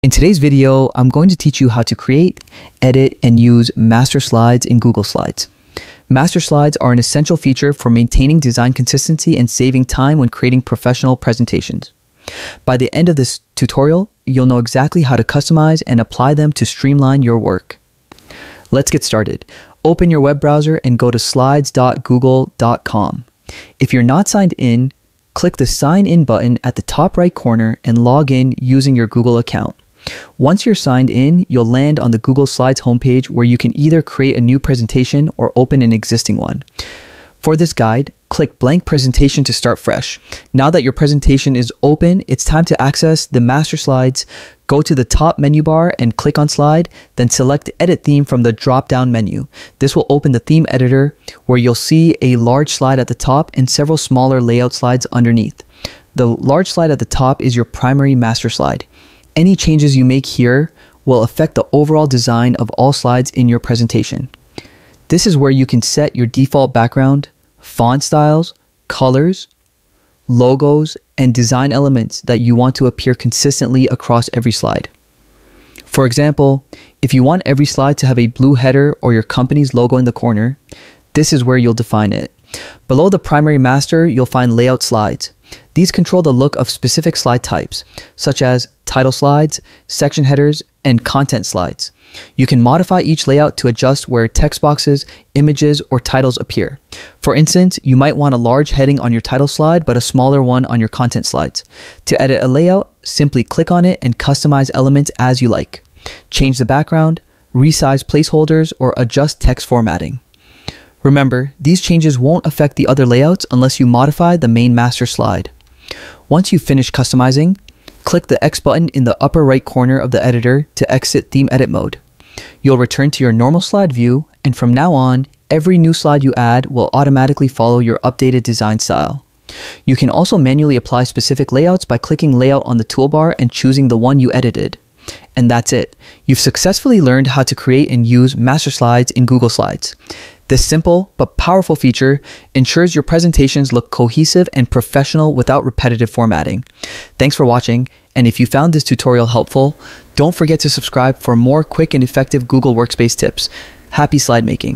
In today's video, I'm going to teach you how to create, edit, and use master slides in Google Slides. Master slides are an essential feature for maintaining design consistency and saving time when creating professional presentations. By the end of this tutorial, you'll know exactly how to customize and apply them to streamline your work. Let's get started. Open your web browser and go to slides.google.com. If you're not signed in, click the Sign In button at the top right corner and log in using your Google account. Once you're signed in, you'll land on the Google Slides homepage where you can either create a new presentation or open an existing one. For this guide, click Blank Presentation to start fresh. Now that your presentation is open, it's time to access the master slides. Go to the top menu bar and click on Slide, then select Edit Theme from the drop-down menu. This will open the theme editor where you'll see a large slide at the top and several smaller layout slides underneath. The large slide at the top is your primary master slide. Any changes you make here will affect the overall design of all slides in your presentation. This is where you can set your default background, font styles, colors, logos, and design elements that you want to appear consistently across every slide. For example, if you want every slide to have a blue header or your company's logo in the corner, this is where you'll define it. Below the primary master, you'll find layout slides. These control the look of specific slide types, such as title slides, section headers, and content slides. You can modify each layout to adjust where text boxes, images, or titles appear. For instance, you might want a large heading on your title slide, but a smaller one on your content slides. To edit a layout, simply click on it and customize elements as you like. Change the background, resize placeholders, or adjust text formatting. Remember, these changes won't affect the other layouts unless you modify the main master slide. Once you've finished customizing, click the X button in the upper right corner of the editor to exit theme edit mode. You'll return to your normal slide view, and from now on, every new slide you add will automatically follow your updated design style. You can also manually apply specific layouts by clicking Layout on the toolbar and choosing the one you edited. And that's it. You've successfully learned how to create and use master slides in Google Slides. This simple but powerful feature ensures your presentations look cohesive and professional without repetitive formatting. Thanks for watching, and if you found this tutorial helpful, don't forget to subscribe for more quick and effective Google Workspace tips. Happy slide making!